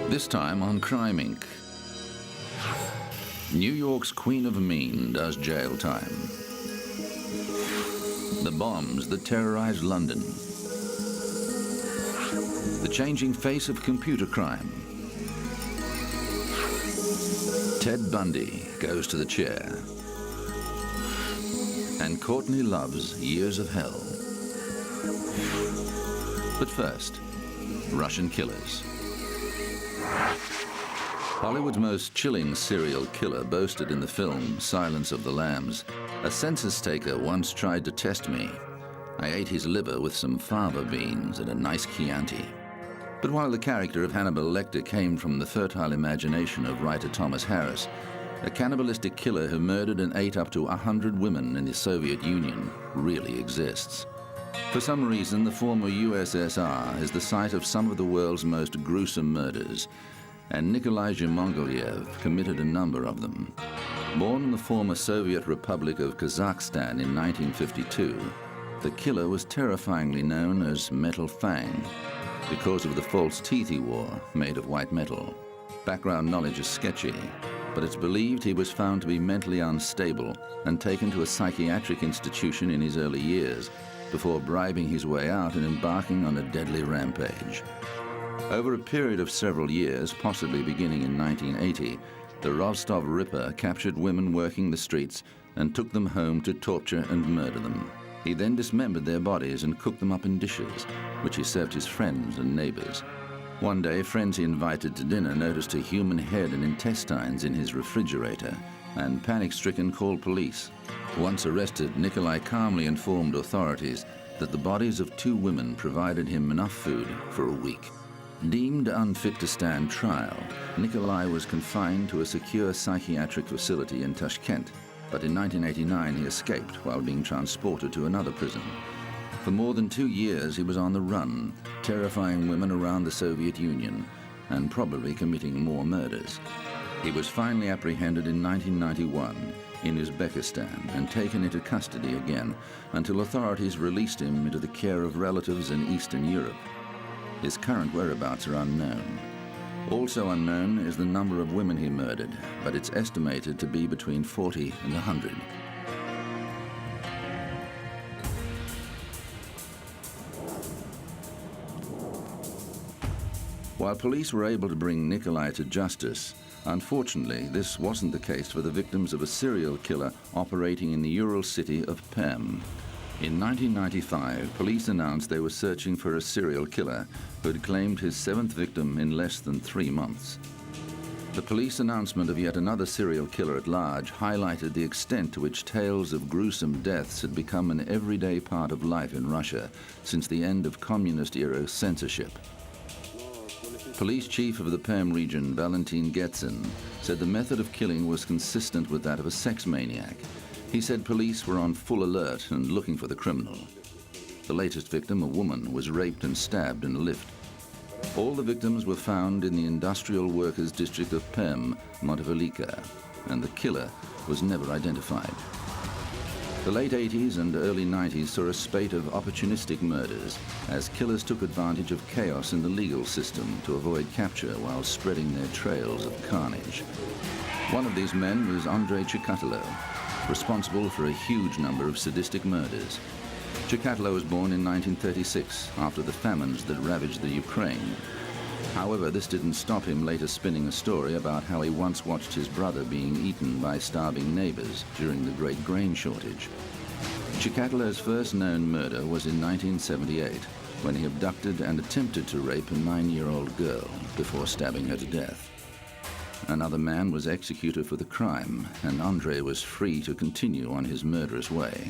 This time on Crime Inc. New York's Queen of Mean does jail time. The bombs that terrorized London. The changing face of computer crime. Ted Bundy goes to the chair. And Courtney Love's Years of Hell. But first, Russian killers. Hollywood's most chilling serial killer boasted in the film Silence of the Lambs. A census taker once tried to test me. I ate his liver with some fava beans and a nice Chianti. But while the character of Hannibal Lecter came from the fertile imagination of writer Thomas Harris, a cannibalistic killer who murdered and ate up to 100 women in the Soviet Union really exists. For some reason, the former USSR is the site of some of the world's most gruesome murders, and Nikolai Zhimongoliev committed a number of them. Born in the former Soviet Republic of Kazakhstan in 1952, the killer was terrifyingly known as Metal Fang because of the false teeth he wore made of white metal. Background knowledge is sketchy, but it's believed he was found to be mentally unstable and taken to a psychiatric institution in his early years before bribing his way out and embarking on a deadly rampage. Over a period of several years, possibly beginning in 1980, the Rostov Ripper captured women working the streets and took them home to torture and murder them. He then dismembered their bodies and cooked them up in dishes, which he served his friends and neighbors. One day, friends he invited to dinner noticed a human head and intestines in his refrigerator and, panic-stricken, called police. Once arrested, Nikolai calmly informed authorities that the bodies of 2 women provided him enough food for a week. Deemed unfit to stand trial, Nikolai was confined to a secure psychiatric facility in Tashkent, but in 1989 he escaped while being transported to another prison. For more than 2 years he was on the run, terrifying women around the Soviet Union and probably committing more murders. He was finally apprehended in 1991 in Uzbekistan and taken into custody again until authorities released him into the care of relatives in Eastern Europe. His current whereabouts are unknown. Also unknown is the number of women he murdered, but it's estimated to be between 40 and 100. While police were able to bring Nikolai to justice, unfortunately, this wasn't the case for the victims of a serial killer operating in the Ural city of Perm. In 1995, police announced they were searching for a serial killer who had claimed his 7th victim in less than 3 months. The police announcement of yet another serial killer at large highlighted the extent to which tales of gruesome deaths had become an everyday part of life in Russia since the end of communist-era censorship. Police chief of the Perm region, Valentin Getsin, said the method of killing was consistent with that of a sex maniac. He said police were on full alert and looking for the criminal. The latest victim, a woman, was raped and stabbed in a lift. All the victims were found in the industrial workers' district of Perm, Montevelika, and the killer was never identified. The late 80s and early 90s saw a spate of opportunistic murders as killers took advantage of chaos in the legal system to avoid capture while spreading their trails of carnage. One of these men was Andrei Chikatilo, responsible for a huge number of sadistic murders. Chikatilo was born in 1936 after the famines that ravaged the Ukraine. However, this didn't stop him later spinning a story about how he once watched his brother being eaten by starving neighbors during the Great Grain Shortage. Chikatilo's first known murder was in 1978 when he abducted and attempted to rape a 9-year-old girl before stabbing her to death. Another man was executed for the crime, and Andrei was free to continue on his murderous way.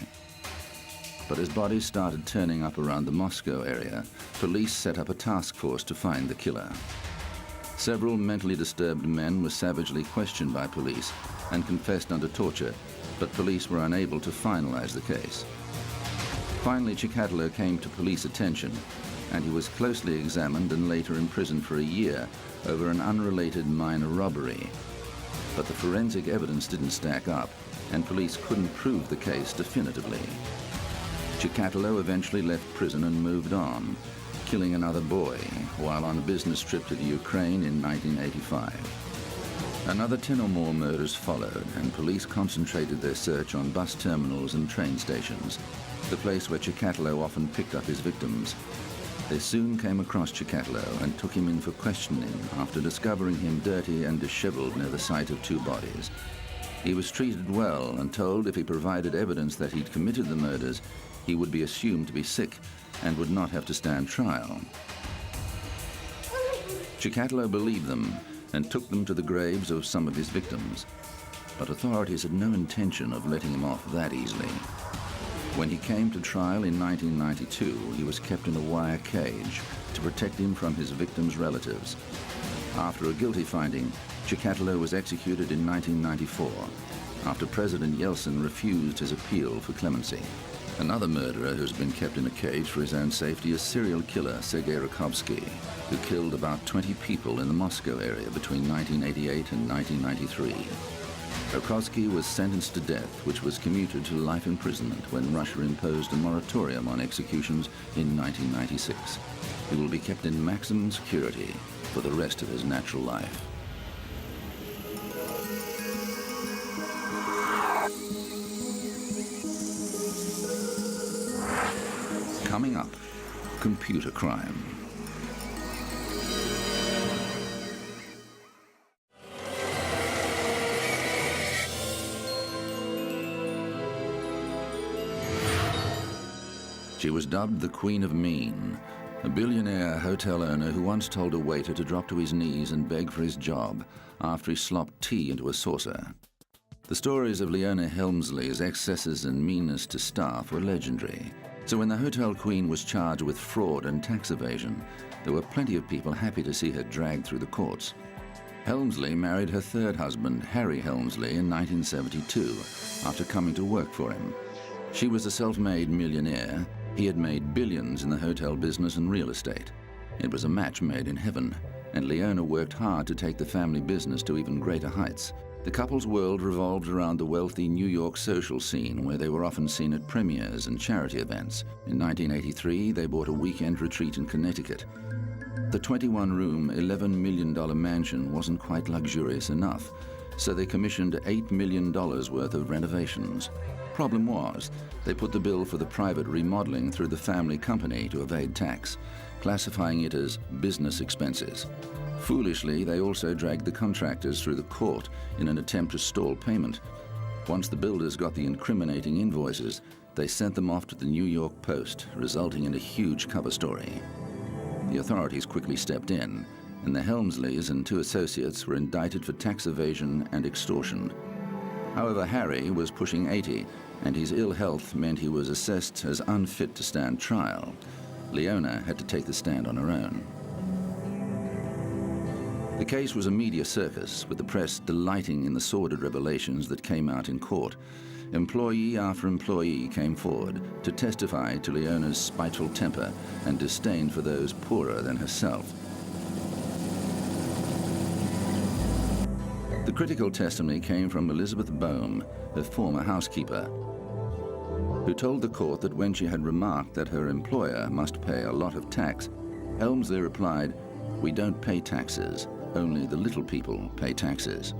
But as bodies started turning up around the Moscow area, police set up a task force to find the killer. Several mentally disturbed men were savagely questioned by police and confessed under torture, but police were unable to finalize the case. Finally, Chikatilo came to police attention, and he was closely examined and later imprisoned for a year over an unrelated minor robbery. But the forensic evidence didn't stack up, and police couldn't prove the case definitively. Chikatilo eventually left prison and moved on, killing another boy while on a business trip to the Ukraine in 1985. Another 10 or more murders followed, and police concentrated their search on bus terminals and train stations, the place where Chikatilo often picked up his victims. They soon came across Chikatilo and took him in for questioning after discovering him dirty and disheveled near the site of 2 bodies. He was treated well and told if he provided evidence that he'd committed the murders, he would be assumed to be sick and would not have to stand trial. Chikatilo believed them and took them to the graves of some of his victims, but authorities had no intention of letting him off that easily. When he came to trial in 1992, he was kept in a wire cage to protect him from his victims' relatives. After a guilty finding, Chikatilo was executed in 1994, after President Yeltsin refused his appeal for clemency. Another murderer who's been kept in a cage for his own safety is serial killer Sergei Rakovsky, who killed about 20 people in the Moscow area between 1988 and 1993. Rakovsky was sentenced to death, which was commuted to life imprisonment when Russia imposed a moratorium on executions in 1996. He will be kept in maximum security for the rest of his natural life. Coming up, computer crime. She was dubbed the Queen of Mean, a billionaire hotel owner who once told a waiter to drop to his knees and beg for his job after he slopped tea into a saucer. The stories of Leona Helmsley's excesses and meanness to staff were legendary. So when the hotel queen was charged with fraud and tax evasion, there were plenty of people happy to see her dragged through the courts. Helmsley married her 3rd husband, Harry Helmsley, in 1972, after coming to work for him. She was a self-made millionaire. He had made billions in the hotel business and real estate. It was a match made in heaven, and Leona worked hard to take the family business to even greater heights. The couple's world revolved around the wealthy New York social scene, where they were often seen at premieres and charity events. In 1983, they bought a weekend retreat in Connecticut. The 21-room, $11 million mansion wasn't quite luxurious enough, so they commissioned $8 million worth of renovations. Problem was, they put the bill for the private remodeling through the family company to evade tax, classifying it as business expenses. Foolishly, they also dragged the contractors through the court in an attempt to stall payment. Once the builders got the incriminating invoices, they sent them off to the New York Post, resulting in a huge cover story. The authorities quickly stepped in, and the Helmsleys and 2 associates were indicted for tax evasion and extortion. However, Harry was pushing 80, and his ill health meant he was assessed as unfit to stand trial. Leona had to take the stand on her own. The case was a media circus, with the press delighting in the sordid revelations that came out in court. Employee after employee came forward to testify to Leona's spiteful temper and disdain for those poorer than herself. The critical testimony came from Elizabeth Boehm, her former housekeeper, who told the court that when she had remarked that her employer must pay a lot of tax, Helmsley replied, "We don't pay taxes. Only the little people pay taxes."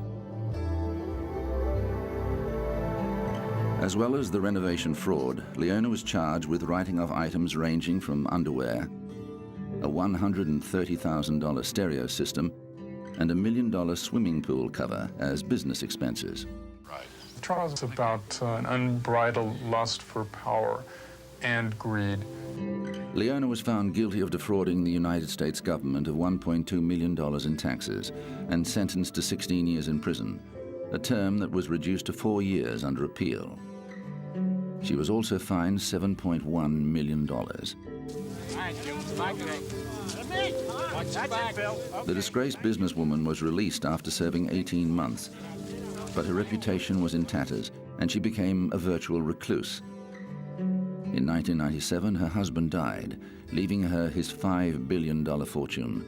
As well as the renovation fraud, Leona was charged with writing off items ranging from underwear, a $130,000 stereo system, and $1 million swimming pool cover as business expenses. The trial is about an unbridled lust for power and greed. Leona was found guilty of defrauding the United States government of $1.2 million in taxes and sentenced to 16 years in prison, a term that was reduced to 4 years under appeal. She was also fined $7.1 million. The disgraced businesswoman was released after serving 18 months, but her reputation was in tatters and she became a virtual recluse. In 1997, her husband died, leaving her his $5 billion fortune.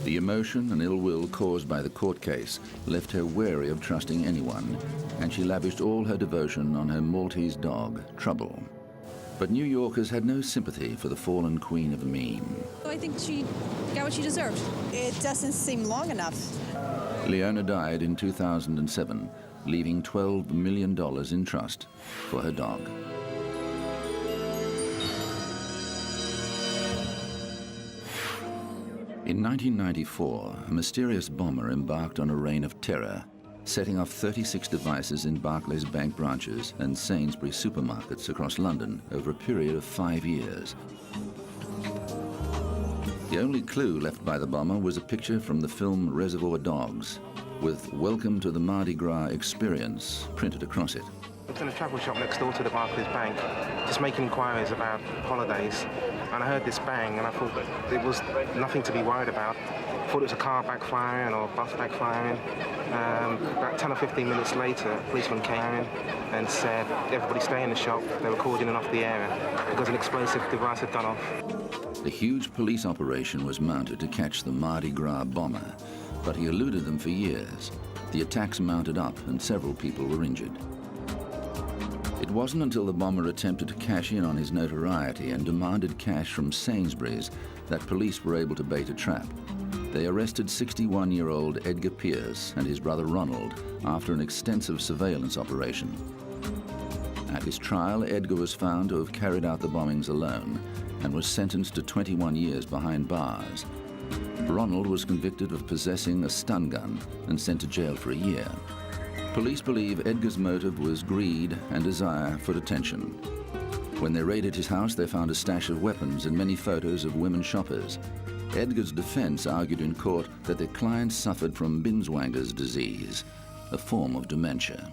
The emotion and ill will caused by the court case left her wary of trusting anyone, and she lavished all her devotion on her Maltese dog, Trouble. But New Yorkers had no sympathy for the fallen queen of meme. I think she got what she deserved. It doesn't seem long enough. Leona died in 2007, leaving $12 million in trust for her dog. In 1994, a mysterious bomber embarked on a reign of terror, setting off 36 devices in Barclays Bank branches and Sainsbury's supermarkets across London over a period of 5 years. The only clue left by the bomber was a picture from the film Reservoir Dogs, with "Welcome to the Mardi Gras Experience" printed across it. I was in a travel shop next door to the Barclays Bank, just making inquiries about holidays, and I heard this bang, and I thought that it was nothing to be worried about. I thought it was a car backfiring or a bus backfiring. About 10 or 15 minutes later, a policeman came in and said, everybody stay in the shop. They were cordoning off the area because an explosive device had gone off. A huge police operation was mounted to catch the Mardi Gras bomber, but he eluded them for years. The attacks mounted up and several people were injured. It wasn't until the bomber attempted to cash in on his notoriety and demanded cash from Sainsbury's that police were able to bait a trap. They arrested 61-year-old Edgar Pierce and his brother Ronald after an extensive surveillance operation. At his trial, Edgar was found to have carried out the bombings alone and was sentenced to 21 years behind bars. Ronald was convicted of possessing a stun gun and sent to jail for a year. Police believe Edgar's motive was greed and desire for attention. When they raided his house, they found a stash of weapons and many photos of women shoppers. Edgar's defense argued in court that their client suffered from Binswanger's disease, a form of dementia.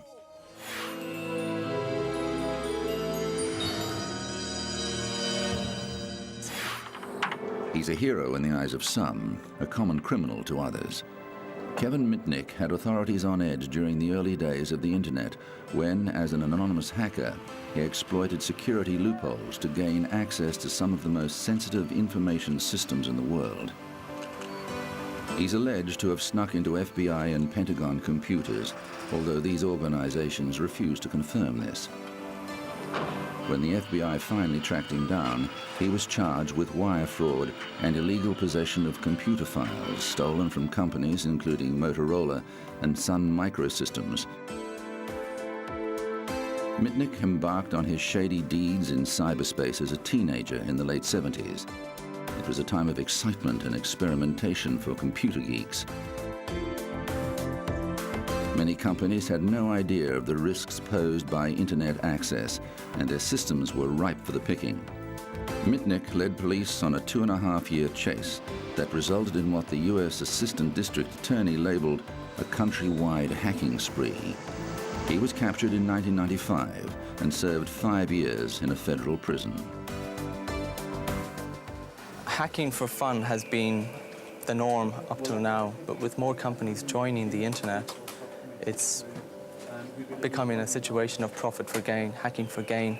He's a hero in the eyes of some, a common criminal to others. Kevin Mitnick had authorities on edge during the early days of the internet when, as an anonymous hacker, he exploited security loopholes to gain access to some of the most sensitive information systems in the world. He's alleged to have snuck into FBI and Pentagon computers, although these organizations refuse to confirm this. When the FBI finally tracked him down, he was charged with wire fraud and illegal possession of computer files stolen from companies including Motorola and Sun Microsystems. Mitnick embarked on his shady deeds in cyberspace as a teenager in the late 70s. It was a time of excitement and experimentation for computer geeks. Many companies had no idea of the risks posed by internet access, and their systems were ripe for the picking. Mitnick led police on a 2.5-year chase that resulted in what the U.S. Assistant District Attorney labeled a countrywide hacking spree. He was captured in 1995 and served 5 years in a federal prison. Hacking for fun has been the norm up till now, but with more companies joining the internet, it's becoming a situation of profit for gain, hacking for gain.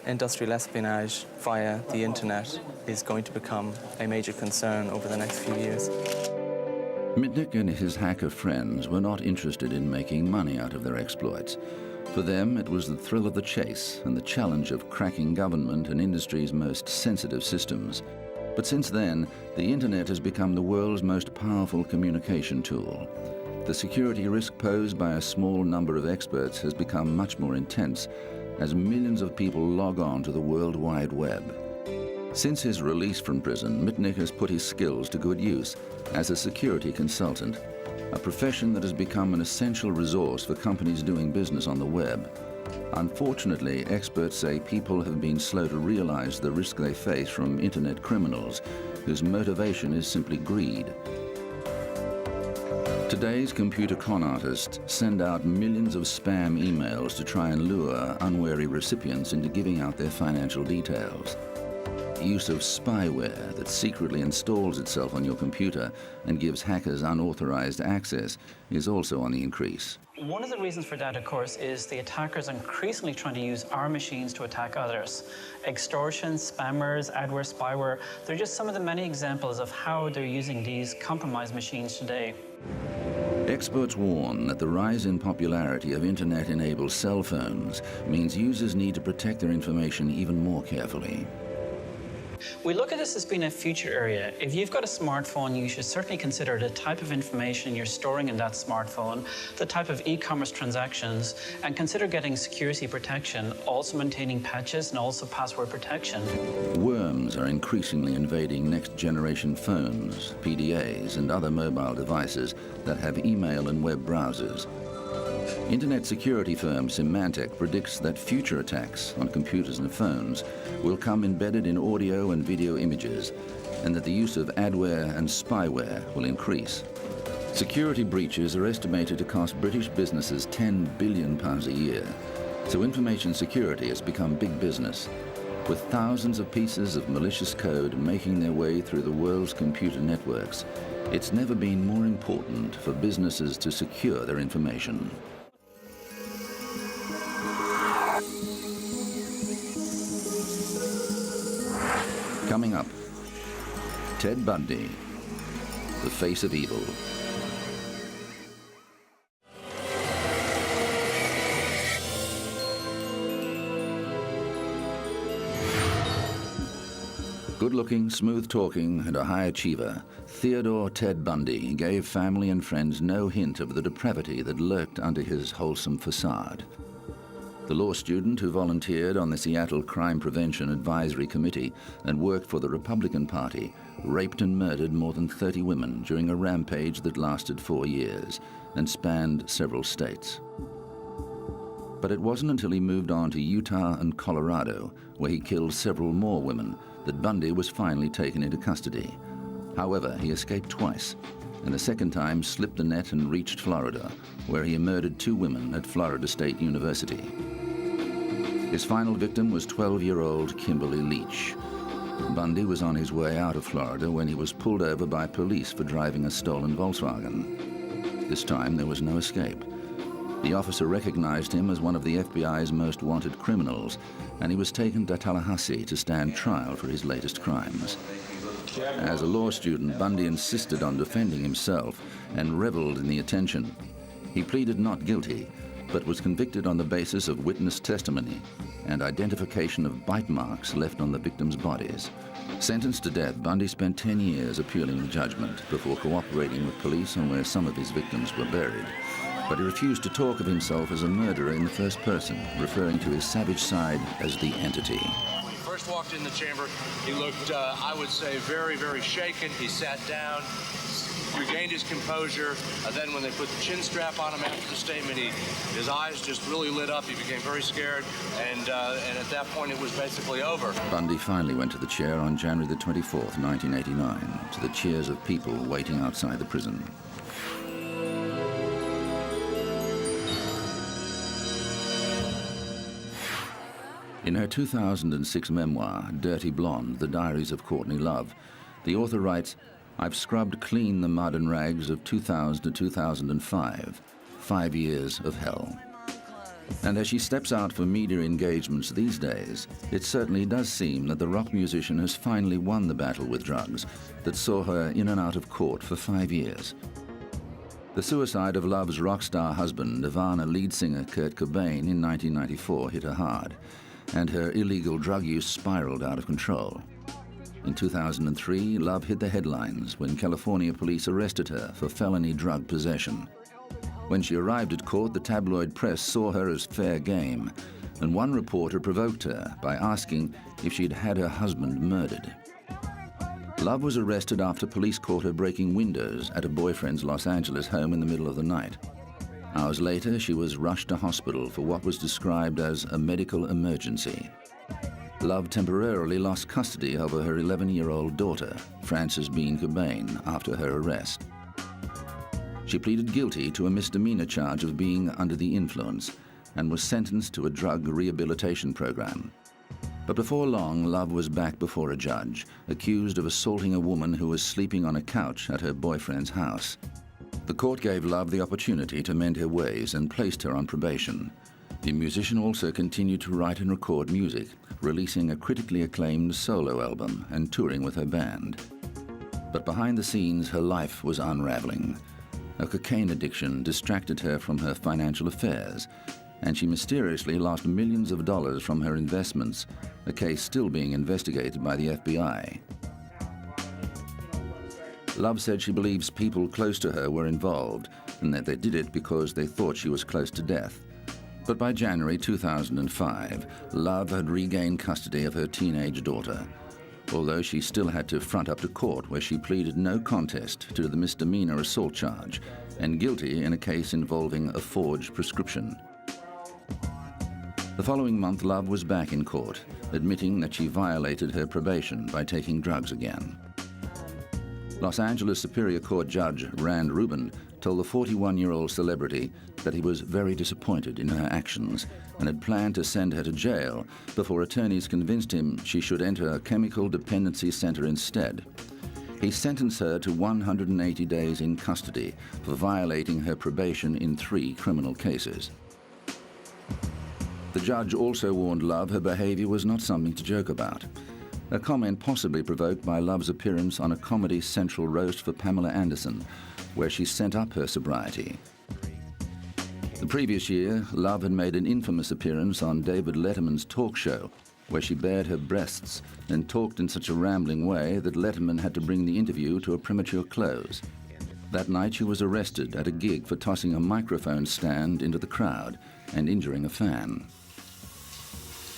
Industrial espionage via the internet is going to become a major concern over the next few years. Mitnick and his hacker friends were not interested in making money out of their exploits. For them, it was the thrill of the chase and the challenge of cracking government and industry's most sensitive systems. But since then, the internet has become the world's most powerful communication tool. The security risk posed by a small number of experts has become much more intense as millions of people log on to the World Wide Web. Since his release from prison, Mitnick has put his skills to good use as a security consultant, a profession that has become an essential resource for companies doing business on the web. Unfortunately, experts say people have been slow to realize the risk they face from internet criminals, whose motivation is simply greed. Today's computer con artists send out millions of spam emails to try and lure unwary recipients into giving out their financial details. Use of spyware that secretly installs itself on your computer and gives hackers unauthorized access is also on the increase. One of the reasons for that, of course, is the attackers are increasingly trying to use our machines to attack others. Extortion, spammers, adware, spyware, they're just some of the many examples of how they're using these compromised machines today. Experts warn that the rise in popularity of internet-enabled cell phones means users need to protect their information even more carefully. We look at this as being a future area. If you've got a smartphone, you should certainly consider the type of information you're storing in that smartphone, the type of e-commerce transactions, and consider getting security protection, also maintaining patches and also password protection. Worms are increasingly invading next-generation phones, PDAs, and other mobile devices that have email and web browsers. Internet security firm Symantec predicts that future attacks on computers and phones will come embedded in audio and video images, and that the use of adware and spyware will increase. Security breaches are estimated to cost British businesses £10 billion a year, so information security has become big business, with thousands of pieces of malicious code making their way through the world's computer networks. It's never been more important for businesses to secure their information. Coming up, Ted Bundy, the face of evil. Good-looking, smooth-talking, and a high achiever, Theodore Ted Bundy gave family and friends no hint of the depravity that lurked under his wholesome facade. The law student who volunteered on the Seattle Crime Prevention Advisory Committee and worked for the Republican Party raped and murdered more than 30 women during a rampage that lasted 4 years and spanned several states. But it wasn't until he moved on to Utah and Colorado, where he killed several more women, that Bundy was finally taken into custody. However, he escaped twice, and the second time slipped the net and reached Florida, where he murdered 2 women at Florida State University. His final victim was 12-year-old Kimberly Leach. Bundy was on his way out of Florida when he was pulled over by police for driving a stolen Volkswagen. This time there was no escape. The officer recognized him as one of the FBI's most wanted criminals, and he was taken to Tallahassee to stand trial for his latest crimes. As a law student, Bundy insisted on defending himself and reveled in the attention. He pleaded not guilty, but was convicted on the basis of witness testimony and identification of bite marks left on the victims' bodies. Sentenced to death, Bundy spent 10 years appealing the judgment before cooperating with police on where some of his victims were buried. But he refused to talk of himself as a murderer in the first person, referring to his savage side as the entity. When he first walked in the chamber, he looked, I would say, very, very shaken. He sat down, regained his composure. Then when they put the chin strap on him after the statement, his eyes just really lit up. He became very scared, and at that point, it was basically over. Bundy finally went to the chair on January the 24th, 1989, to the cheers of people waiting outside the prison. In her 2006 memoir, Dirty Blonde, The Diaries of Courtney Love, the author writes, "I've scrubbed clean the mud and rags of 2000 to 2005, 5 years of hell." And as she steps out for media engagements these days, it certainly does seem that the rock musician has finally won the battle with drugs that saw her in and out of court for 5 years. The suicide of Love's rock star husband, Nirvana lead singer Kurt Cobain, in 1994 hit her hard, and her illegal drug use spiraled out of control. In 2003, Love hit the headlines when California police arrested her for felony drug possession. When she arrived at court, the tabloid press saw her as fair game, and one reporter provoked her by asking if she'd had her husband murdered. Love was arrested after police caught her breaking windows at a boyfriend's Los Angeles home in the middle of the night. Hours later, she was rushed to hospital for what was described as a medical emergency. Love temporarily lost custody over her 11-year-old daughter, Frances Bean Cobain, after her arrest. She pleaded guilty to a misdemeanor charge of being under the influence and was sentenced to a drug rehabilitation program. But before long, Love was back before a judge, accused of assaulting a woman who was sleeping on a couch at her boyfriend's house. The court gave Love the opportunity to mend her ways and placed her on probation. The musician also continued to write and record music, releasing a critically acclaimed solo album and touring with her band. But behind the scenes, her life was unraveling. A cocaine addiction distracted her from her financial affairs, and she mysteriously lost millions of dollars from her investments, a case still being investigated by the FBI. Love said she believes people close to her were involved and that they did it because they thought she was close to death. But by January 2005, Love had regained custody of her teenage daughter, although she still had to front up to court where she pleaded no contest to the misdemeanor assault charge and guilty in a case involving a forged prescription. The following month, Love was back in court, admitting that she violated her probation by taking drugs again. Los Angeles Superior Court Judge Rand Rubin told the 41-year-old celebrity that he was very disappointed in her actions and had planned to send her to jail before attorneys convinced him she should enter a chemical dependency center instead. He sentenced her to 180 days in custody for violating her probation in 3 criminal cases. The judge also warned Love her behavior was not something to joke about, a comment possibly provoked by Love's appearance on a Comedy Central roast for Pamela Anderson, where she sent up her sobriety. The previous year, Love had made an infamous appearance on David Letterman's talk show, where she bared her breasts and talked in such a rambling way that Letterman had to bring the interview to a premature close. That night, she was arrested at a gig for tossing a microphone stand into the crowd and injuring a fan.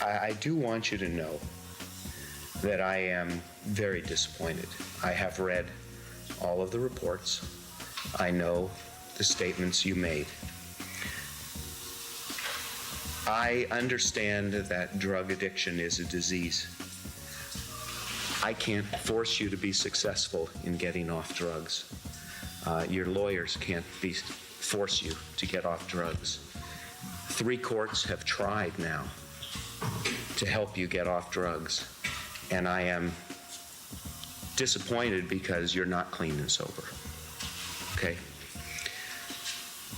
I do want you to know that I am very disappointed. I have read all of the reports. I know the statements you made. I understand that drug addiction is a disease. I can't force you to be successful in getting off drugs. Your lawyers can't force you to get off drugs. 3 courts have tried now to help you get off drugs, and I am disappointed because you're not clean and sober, okay?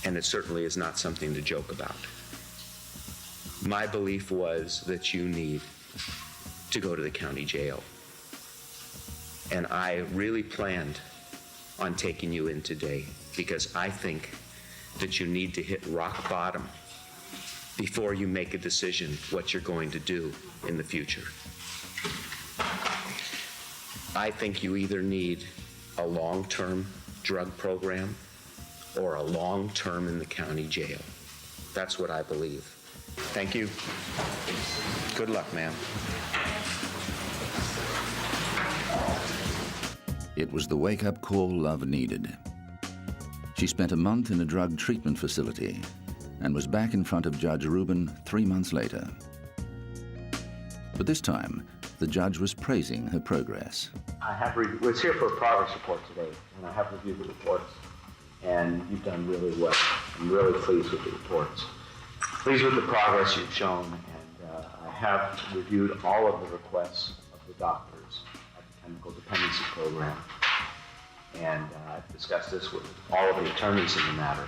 And it certainly is not something to joke about. My belief was that you need to go to the county jail, and I really planned on taking you in today because I think that you need to hit rock bottom before you make a decision what you're going to do in the future. I think you either need a long-term drug program or a long term in the county jail. That's what I believe. Thank you. Good luck, ma'am. It was the wake-up call Love needed. She spent a month in a drug treatment facility and was back in front of Judge Rubin 3 months later. But this time, the judge was praising her progress. I was here for a progress report today, and I have reviewed the reports, and you've done really well. I'm really pleased with the reports. Pleased with the progress you've shown, and I have reviewed all of the requests of the doctors at the Chemical Dependency Program, and I've discussed this with all of the attorneys in the matter.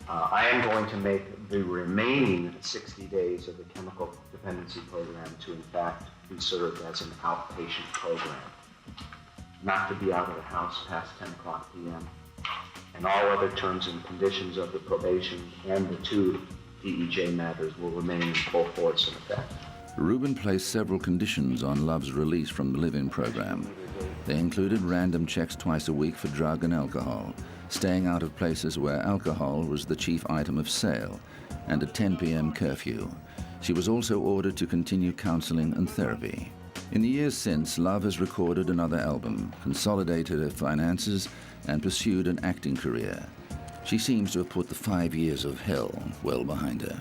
I am going to make the remaining 60 days of the Chemical Dependency Program to, in fact, be served as an outpatient program, not to be out of the house past 10 o'clock p.m., and all other terms and conditions of the probation and the 2 DEJ matters will remain in full force and effect. Rubin placed several conditions on Love's release from the live-in program. They included random checks twice a week for drug and alcohol, staying out of places where alcohol was the chief item of sale, and a 10 p.m. curfew. She was also ordered to continue counseling and therapy. In the years since, Love has recorded another album, consolidated her finances, and pursued an acting career. She seems to have put the 5 years of hell well behind her.